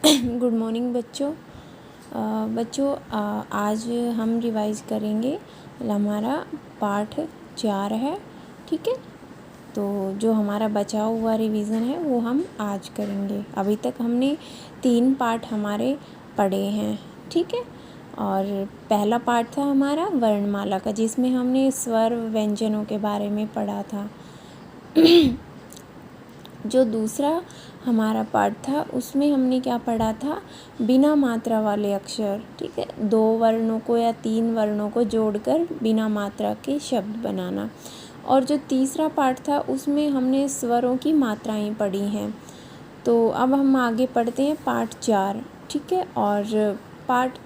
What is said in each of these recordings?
Good morning बच्चों। आज हम रिवाइज करेंगे। हमारा पाठ 4 है, ठीक है। तो जो हमारा बचा हुआ रिवीज़न है वो हम आज करेंगे। अभी तक हमने 3 पाठ हमारे पढ़े हैं, ठीक है। और पहला पाठ था हमारा वर्णमाला का, जिसमें हमने स्वर व्यंजनों के बारे में पढ़ा था। जो दूसरा हमारा पाठ था उसमें हमने क्या पढ़ा था, बिना मात्रा वाले अक्षर, ठीक है। 2 वर्णों को या 3 वर्णों को जोड़कर बिना मात्रा के शब्द बनाना। और जो तीसरा पाठ था उसमें हमने स्वरों की मात्राएं पढ़ी हैं। तो अब हम आगे पढ़ते हैं पाठ 4, ठीक है। और पाठ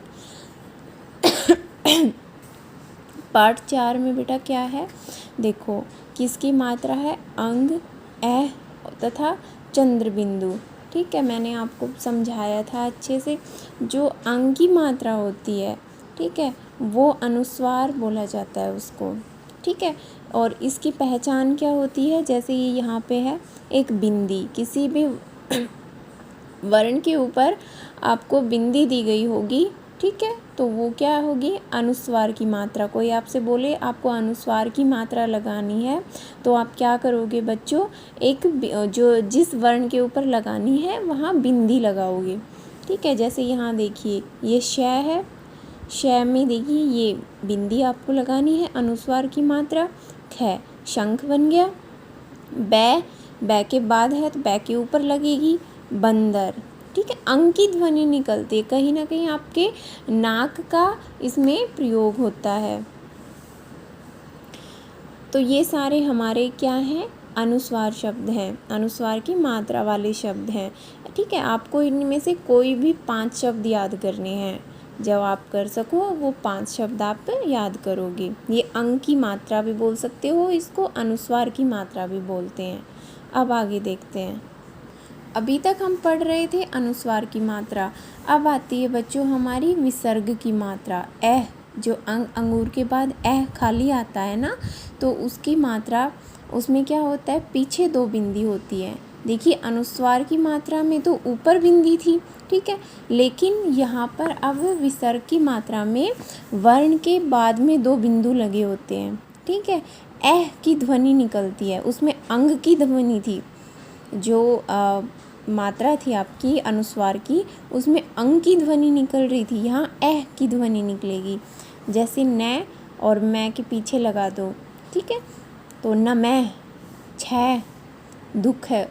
4 में बेटा क्या है, देखो किसकी मात्रा है, अंग, ऐ तथा चंद्र बिंदु, ठीक है। मैंने आपको समझाया था अच्छे से। जो अंग की मात्रा होती है, ठीक है, वो अनुस्वार बोला जाता है उसको, ठीक है। और इसकी पहचान क्या होती है, जैसे ये यहाँ पे है एक बिंदी, किसी भी वर्ण के ऊपर आपको बिंदी दी गई होगी, ठीक है, तो वो क्या होगी, अनुस्वार की मात्रा। कोई आपसे बोले आपको अनुस्वार की मात्रा लगानी है, तो आप क्या करोगे बच्चों, एक जो जिस वर्ण के ऊपर लगानी है वहाँ बिंदी लगाओगे, ठीक है। जैसे यहाँ देखिए ये श है, श में देखिए ये बिंदी आपको लगानी है, अनुस्वार की मात्रा। ख शंख बन गया। बै के बाद है तो बै के ऊपर लगेगी बंदर, ठीक है। अंग की ध्वनि निकलती है, कहीं ना कहीं आपके नाक का इसमें प्रयोग होता है। तो ये सारे हमारे क्या हैं, अनुस्वार शब्द हैं, अनुस्वार की मात्रा वाले शब्द हैं, ठीक है। आपको इनमें से कोई भी 5 शब्द याद करने हैं। जब आप कर सको वो 5 शब्द आप याद करोगे। ये अंग की मात्रा भी बोल सकते हो, इसको अनुस्वार की मात्रा भी बोलते हैं। अब आगे देखते हैं। अभी तक हम पढ़ रहे थे अनुस्वार की मात्रा। अब आती है बच्चों हमारी विसर्ग की मात्रा। एह, जो अंगूर के बाद एह खाली आता है ना, तो उसकी मात्रा, उसमें क्या होता है, पीछे 2 बिंदी होती है। देखिए अनुस्वार की मात्रा में तो ऊपर बिंदी थी, ठीक है, लेकिन यहाँ पर अब विसर्ग की मात्रा में वर्ण के बाद में 2 बिंदु लगे होते हैं, ठीक है। एह की ध्वनि निकलती है, उसमें अंग की ध्वनि थी। जो मात्रा थी आपकी अनुस्वार की, उसमें अंग की ध्वनि निकल रही थी, यहाँ एह की ध्वनि निकलेगी। जैसे न और मैं के पीछे लगा दो, ठीक है, तो न मैं, छ दुख है,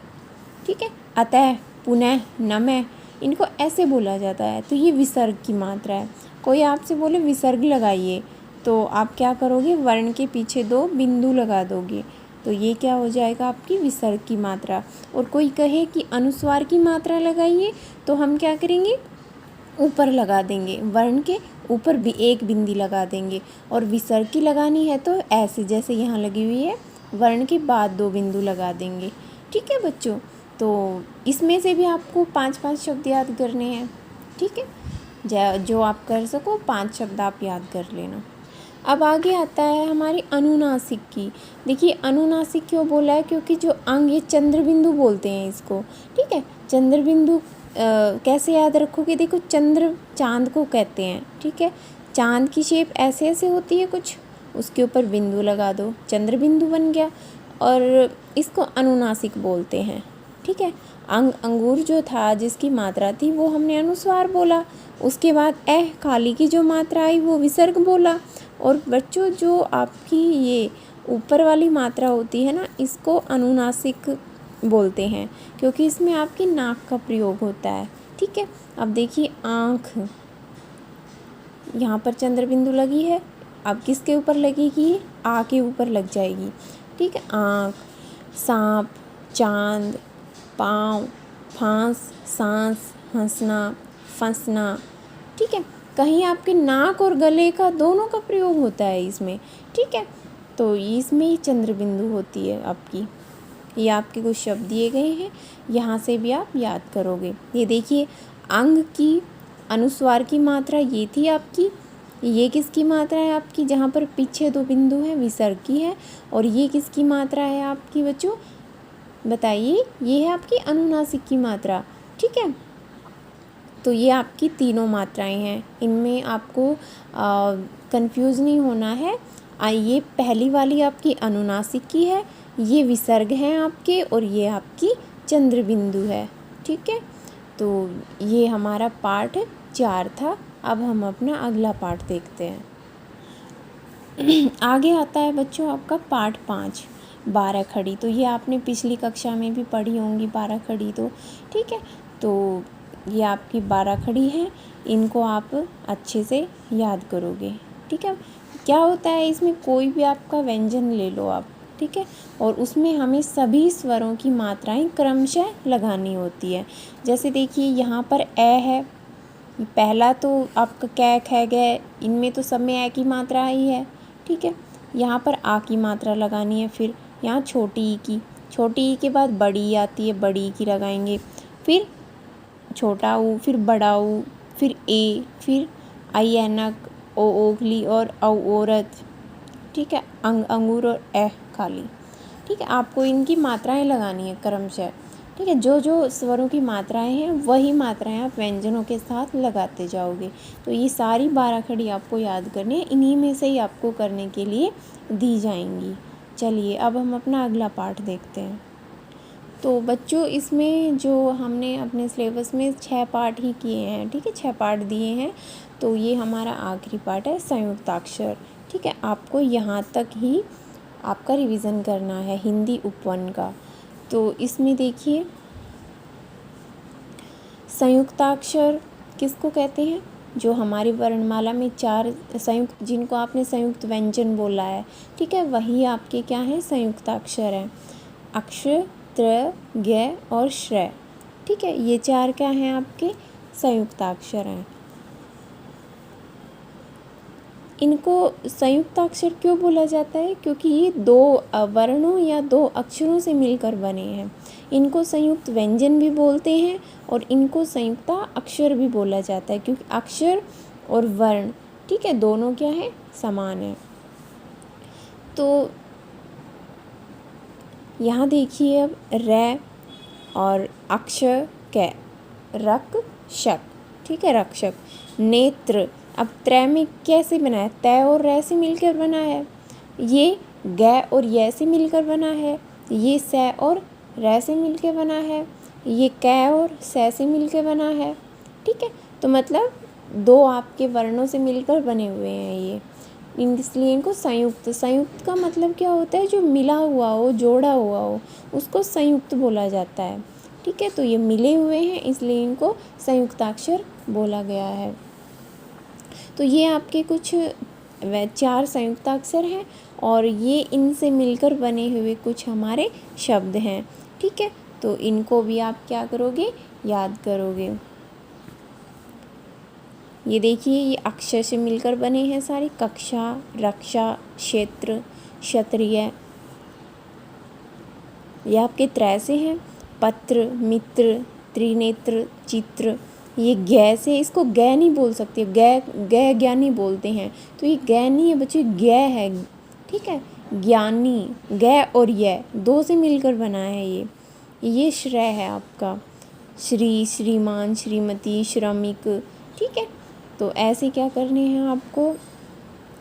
ठीक है, अतः, पुनः, न मैं, इनको ऐसे बोला जाता है। तो ये विसर्ग की मात्रा है। कोई आपसे बोले विसर्ग लगाइए, तो आप क्या करोगे, वर्ण के पीछे 2 बिंदु लगा दोगे, तो ये क्या हो जाएगा, आपकी विसर्ग की मात्रा। और कोई कहे कि अनुस्वार की मात्रा लगाइए, तो हम क्या करेंगे, ऊपर लगा देंगे, वर्ण के ऊपर भी 1 बिंदी लगा देंगे। और विसर्ग की लगानी है तो ऐसे, जैसे यहाँ लगी हुई है, वर्ण के बाद 2 बिंदु लगा देंगे, ठीक है बच्चों। तो इसमें से भी आपको 5-5 शब्द याद करने हैं, ठीक है। जो आप कर सको 5 शब्द आप याद कर लेना। अब आगे आता है हमारी अनुनासिक की। देखिए अनुनासिक क्यों बोला है, क्योंकि जो अंग, ये चंद्र बिंदु बोलते हैं इसको, ठीक है। चंद्र बिंदु कैसे याद रखोगे, देखो चंद्र चांद को कहते हैं, ठीक है। चांद की शेप ऐसे ऐसे होती है कुछ, उसके ऊपर बिंदु लगा दो, चंद्र बिंदु बन गया, और इसको अनुनासिक बोलते हैं, ठीक है। अंगूर जो था जिसकी मात्रा थी वो हमने अनुस्वार बोला, उसके बाद एह खाली की जो मात्रा आई वो विसर्ग बोला। और बच्चों जो आपकी ये ऊपर वाली मात्रा होती है ना, इसको अनुनासिक बोलते हैं, क्योंकि इसमें आपकी नाक का प्रयोग होता है, ठीक है। अब देखिए आँख, यहाँ पर चंद्र बिंदु लगी है, अब किसके ऊपर लगेगी, आ के ऊपर लग जाएगी, ठीक है। आँख, सांप, चांद, पाँव, फांस, सांस, हंसना, फंसना, ठीक है। कहीं आपके नाक और गले का दोनों का प्रयोग होता है इसमें, ठीक है। तो इसमें ही चंद्र बिंदु होती है आपकी। ये आपके कुछ शब्द दिए गए हैं, यहाँ से भी आप याद करोगे। ये देखिए अंग की अनुस्वार की मात्रा ये थी आपकी, ये किसकी मात्रा है आपकी, जहाँ पर पीछे 2 बिंदु है, विसर्ग की है। और ये किसकी मात्रा है आपकी बच्चों, बताइए, ये है आपकी अनुनासिक की मात्रा, ठीक है। तो ये आपकी तीनों मात्राएं हैं, इनमें आपको कंफ्यूज नहीं होना है। ये पहली वाली आपकी अनुनासिक की है, ये विसर्ग हैं आपके, और ये आपकी चंद्र बिंदु है। ठीक है, तो ये हमारा पाठ 4 था। अब हम अपना अगला पाठ देखते हैं। आगे आता है बच्चों आपका पाठ 5, 12 खड़ी। तो ये आपने पिछली कक्षा में भी पढ़ी होंगी 12 खड़ी तो। ठीक है, तो ये आपकी 12 खड़ी है, इनको आप अच्छे से याद करोगे। ठीक है, क्या होता है इसमें, कोई भी आपका व्यंजन ले लो आप, ठीक है, और उसमें हमें सभी स्वरों की मात्राएं क्रमशः लगानी होती है। जैसे देखिए यहाँ पर ए है, पहला तो आपका कै ख ग, इनमें तो सब में ए की मात्रा ही है। ठीक है, यहाँ पर आ की मात्रा लगानी है, फिर यहाँ छोटी ई की, छोटी ई के बाद बड़ी ई आती है, बड़ी ई की लगाएंगे, फिर छोटा ऊ, फिर बड़ा ऊ, फिर ए, फिर आई ऐनक, ओ ओखली और औ औरत। ठीक है, अंगूर और ए खाली। ठीक है, आपको इनकी मात्राएं लगानी है क्रमशः। ठीक है, जो जो स्वरों की मात्राएं हैं वही मात्राएं आप व्यंजनों के साथ लगाते जाओगे। तो ये सारी 12 खड़ी आपको याद करनी है, इन्हीं में से ही आपको करने के लिए दी जाएंगी। चलिए अब हम अपना अगला पाठ देखते हैं। तो बच्चों इसमें जो हमने अपने सिलेबस में 6 पाठ ही किए हैं, ठीक है, 6 पाठ दिए हैं। तो ये हमारा आखिरी पाठ है संयुक्ताक्षर। ठीक है, आपको यहाँ तक ही आपका रिवीजन करना है हिंदी उपवन का। तो इसमें देखिए संयुक्ताक्षर किसको कहते हैं, जो हमारी वर्णमाला में 4 संयुक्त, जिनको आपने संयुक्त व्यंजन बोला है। ठीक है, वही आपके क्या है, संयुक्ताक्षर हैं। अक्षर, त्र, ज्ञ और श्रय। ठीक है, ये 4 क्या हैं आपके संयुक्ताक्षर हैं। इनको संयुक्ताक्षर क्यों बोला जाता है, क्योंकि ये 2 वर्णों या 2 अक्षरों से मिलकर बने हैं। इनको संयुक्त व्यंजन भी बोलते हैं और इनको संयुक्ता अक्षर भी बोला जाता है, क्योंकि अक्षर और वर्ण, ठीक है, दोनों क्या है, समान है। तो यहाँ देखिए अब रै और अक्षर कै, रक शक। ठीक है, रक्षक। नेत्र, अब त्रय में कैसे बना है, तय और रै से मिलकर बना है। ये गै और य से मिलकर बना है। ये सै और रै से मिलकर बना है। ये कै और सै से मिलकर बना है। ठीक है, तो मतलब 2 आपके वर्णों से मिलकर बने हुए हैं ये, इसलिए इनको संयुक्त, संयुक्त का मतलब क्या होता है, जो मिला हुआ हो, जोड़ा हुआ हो, उसको संयुक्त बोला जाता है। ठीक है, तो ये मिले हुए हैं इसलिए इनको संयुक्ताक्षर बोला गया है। तो ये आपके कुछ 4 संयुक्ताक्षर हैं और ये इनसे मिलकर बने हुए कुछ हमारे शब्द हैं। ठीक है, तो इनको भी आप क्या करोगे, याद करोगे। ये देखिए ये अक्षर से मिलकर बने हैं सारे, कक्षा, रक्षा, क्षेत्र, क्षत्रिय। ये आपके त्रय से हैं, पत्र, मित्र, त्रिनेत्र, चित्र। ये गै से, इसको गै नहीं बोल सकते, गै ज्ञानी बोलते हैं, तो ये गै नहीं है बच्चे, गै है। ठीक है, ज्ञानी, गै और य 2 से मिलकर बना है ये श्रेय है आपका, श्री, श्रीमान, श्रीमती, श्रमिक। ठीक है, तो ऐसे क्या करने हैं आपको,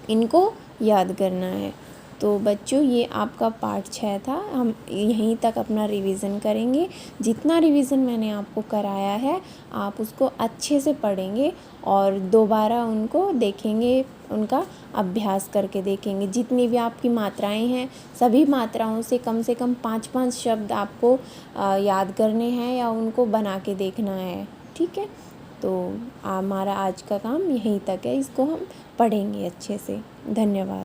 इनको याद करना है। तो बच्चों ये आपका पाठ 6 था, हम यहीं तक अपना रिवीजन करेंगे। जितना रिवीजन मैंने आपको कराया है आप उसको अच्छे से पढ़ेंगे और दोबारा उनको देखेंगे, उनका अभ्यास करके देखेंगे। जितनी भी आपकी मात्राएं हैं सभी मात्राओं से कम 5-5 शब्द आपको याद करने हैं या उनको बना के देखना है। ठीक है, तो हमारा आज का काम यहीं तक है, इसको हम पढ़ेंगे अच्छे से। धन्यवाद।